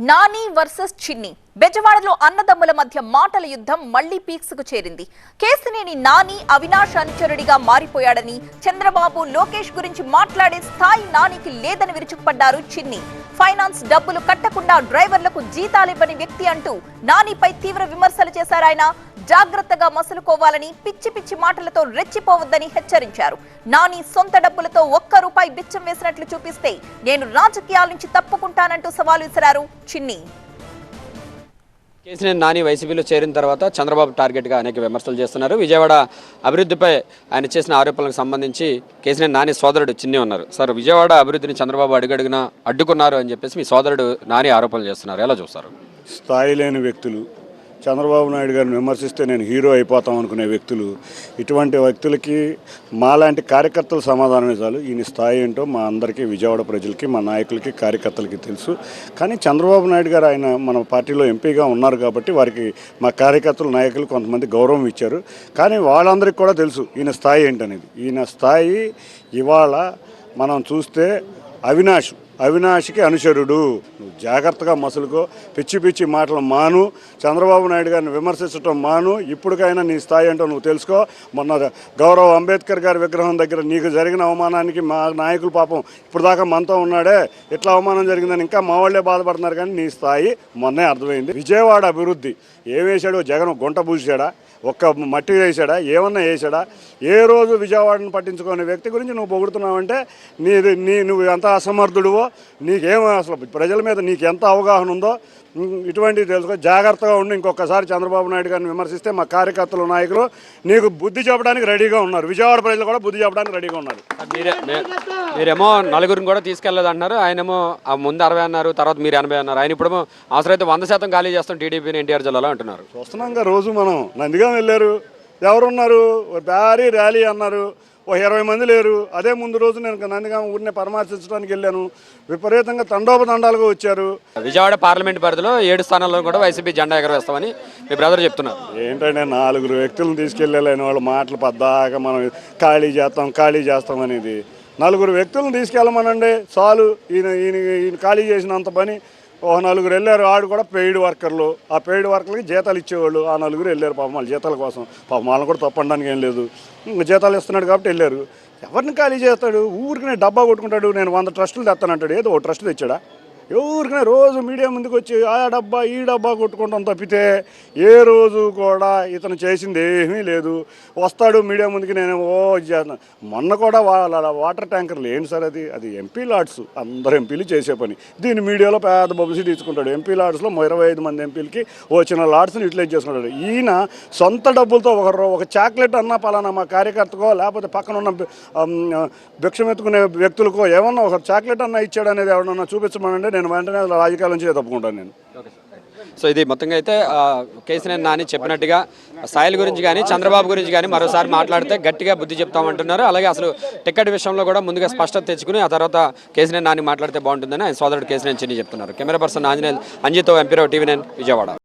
Nani versus చిన్ని బెజవాడలో అన్నదమ్ముల మధ్య మాటల యుద్ధం మళ్లీ పీక్స్కు చేరింది. కేసినేని నాని అవినాష్ అనుచరుడిగా మారిపోయాడని, చంద్రబాబు లోకేష్ గురించి మాట్లాడే స్థాయి నానికి లేదని విరుచుకుపడ్డారు చిన్ని. ఫైనాన్స్ డబ్బులు కట్టకుండా డ్రైవర్లకు జీతాలివ్వని వ్యక్తి అంటూ నానిపై తీవ్ర విమర్శలు చేశారాయన. జాగ్రత్తగా మసులుకోవాలని, పిచ్చి పిచ్చి మాటలతో రెచ్చిపోవద్దని హెచ్చరించారు. నాని సొంత డబ్బులతో ₹1 బిచ్చం వేసినట్లు చూపిస్తే నేను రాజకీయాల నుంచి తప్పుకుంటానంటూ సవాల్ విసిరారు చిన్ని. కేసినేని నాని వైసీపీలో చేరిన తర్వాత చంద్రబాబు టార్గెట్గా అనేక విమర్శలు చేస్తున్నారు. విజయవాడ అభివృద్ధిపై ఆయన చేసిన ఆరోపణలకు సంబంధించి కేసినేని నాని సోదరుడు చిన్ని ఉన్నారు. సార్, విజయవాడ అభివృద్ధిని చంద్రబాబు అడుగడుగునా అడ్డుకున్నారు అని చెప్పేసి మీ సోదరుడు నాని ఆరోపణలు చేస్తున్నారు. ఎలా చూస్తారు? స్థాయి లేని వ్యక్తులు, చంద్రబాబు నాయుడు గారిని విమర్శిస్తే నేను హీరో అయిపోతాం అనుకునే వ్యక్తులు, ఇటువంటి వ్యక్తులకి మాలాంటి కార్యకర్తలు సమాధానమే చాలు. ఈయన స్థాయి ఏంటో మా అందరికీ, విజయవాడ ప్రజలకి, మా నాయకులకి, కార్యకర్తలకి తెలుసు. కానీ చంద్రబాబు నాయుడు గారు ఆయన మన పార్టీలో ఎంపీగా ఉన్నారు కాబట్టి వారికి మా కార్యకర్తలు, నాయకులు కొంతమంది గౌరవం ఇచ్చారు. కానీ వాళ్ళందరికీ కూడా తెలుసు ఈయన స్థాయి ఏంటనేది. ఈయన స్థాయి ఇవాళ మనం చూస్తే అవినాష్కి అనుచరుడు. నువ్వు జాగ్రత్తగా మసులుకో, పిచ్చి పిచ్చి మాటలు మాను, చంద్రబాబు నాయుడు గారిని విమర్శించడం మాను. ఇప్పటికైనా నీ స్థాయి ఏంటో నువ్వు తెలుసుకో. మొన్న గౌరవ అంబేద్కర్ గారి విగ్రహం దగ్గర నీకు జరిగిన అవమానానికి మా నాయకులు పాపం ఇప్పుడు దాకా మనతో ఉన్నాడే, ఇట్లా అవమానం జరిగిందని ఇంకా మా వాళ్ళే బాధపడుతున్నారు. కానీ నీ స్థాయి మొన్నే అర్థమైంది. విజయవాడ అభివృద్ధి ఏం వేశాడో, జగన్ గుంట పూసాడా, ఒక్క మట్టి వేసాడా, ఏమన్నా వేసాడా? ఏ రోజు విజయవాడను పట్టించుకునే వ్యక్తి గురించి నువ్వు పొగుడుతున్నావంటే నువ్వు ఎంత అసమర్థుడువో, నీకేమో అసలు ప్రజల మీద నీకు ఎంత అవగాహన ఉందో ఇటువంటివి తెలుసుకో. జాగ్రత్తగా ఉండి ఇంకొకసారి చంద్రబాబు నాయుడు గారిని విమర్శిస్తే మా కార్యకర్తలు, నాయకులు నీకు బుద్ధి చెప్పడానికి రెడీగా ఉన్నారు. విజయవాడ ప్రజలు కూడా బుద్ధి చెప్పడానికి రెడీగా ఉన్నారు. మీరేమో నలుగురిని కూడా తీసుకెళ్ళలేదు అంటున్నారు. ఆయనేమో ముందు 60 అన్నారు, తర్వాత మీరు 80 అన్నారు. ఆయన ఇప్పుడు అవసరమైతే 100% ఖాళీ చేస్తాం టీడీపీని ఎన్టీఆర్ జిల్లాలో అంటున్నారు. చూస్తున్నాం రోజు మనం. నందిగా వెళ్ళారు, ఎవరున్నారు, భారీ ర్యాలీ అన్నారు, 20 మంది లేరు. అదే ముందు రోజు నేను నందిగామ ఊరిని పరామర్శించడానికి వెళ్ళాను, విపరీతంగా తండోపతండాలుగా వచ్చారు. విజయవాడ పార్లమెంట్ పరిధిలో 7 స్థానాల్లో కూడా వైసీపీ జెండా ఎగరవేస్తామని మీ బ్రదర్ చెప్తున్నారు. ఏంటంటే 4 వ్యక్తులను తీసుకెళ్ళలేని వాళ్ళ మాటలు పద్దాక మనం ఖాళీ చేస్తాం అనేది. 4 వ్యక్తులను తీసుకెళ్ళమనండి చాలు. ఈయన ఖాళీ చేసినంత పని. 4 వెళ్ళారు, ఆడు కూడా పెయిడ్ వర్కర్లు. ఆ పెయిడ్ వర్కర్లకి జీతాలు ఇచ్చేవాళ్ళు. ఆ 4 వెళ్ళారు పాపం, వాళ్ళ జీతాల కోసం. పాపం వాళ్ళని కూడా తప్పడానికి ఏం లేదు, జీతాలు ఇస్తున్నాడు కాబట్టి వెళ్ళారు. ఎవరిని ఖాళీ చేస్తాడు? ఊరికనే డబ్బా కొట్టుకుంటాడు. నేను 100 ట్రస్టులు తెస్తానంటాడు. ఏదో 1 ట్రస్ట్ తెచ్చాడా? ఊరికనే రోజు మీడియా ముందుకు వచ్చి ఆ డబ్బా ఈ డబ్బా కొట్టుకుంటాం తప్పితే ఏ రోజు కూడా ఇతను చేసింది ఏమీ లేదు. వస్తాడు మీడియా ముందుకి, నేను మొన్న కూడా వాటర్ ట్యాంకర్లు ఏంటి సార్, అది ఎంపీ లాడ్స్, అందరు ఎంపీలు చేసే పని. దీన్ని మీడియాలో పెద్ద పబ్లిసిటీ ఇచ్చుకుంటాడు. ఎంపీ లాడ్స్లో 25 మంది ఎంపీలకి వచ్చిన లాడ్స్ని యూటిలైజ్ చేసుకుంటాడు. ఈయన సొంత డబ్బులతో ఒక చాక్లెట్ అన్నా పలానా మా కార్యకర్తకో లేకపోతే పక్కన ఉన్న భిక్షమెత్తుకునే వ్యక్తులకో ఏమన్నా ఒక చాక్లెట్ అన్నా ఇచ్చాడు అనేది ఎవరన్నా చూపించమనండి, నేను వెంటనే రాజకీయాల నుంచి తప్పుకుంటాను నేను. సో ఇది మొత్తంగా అయితే కేసినేని నాని చెప్పినట్టుగా స్థాయిల గురించి కానీ చంద్రబాబు గురించి కానీ మరోసారి మాట్లాడితే గట్టిగా బుద్ధి చెప్తామంటున్నారు. అలాగే అసలు టికెట్ విషయంలో కూడా ముందుగా స్పష్టత తెచ్చుకుని ఆ తర్వాత కేసినేని నాని మాట్లాడితే బాగుంటుందని ఆయన సోదరుడు కేసినేని చిన్ని చెప్తున్నారు. కెమెరా పర్సన్ ఆంజనేయులు, అంజితో, ఎంపీరావు, TV9 విజయవాడ.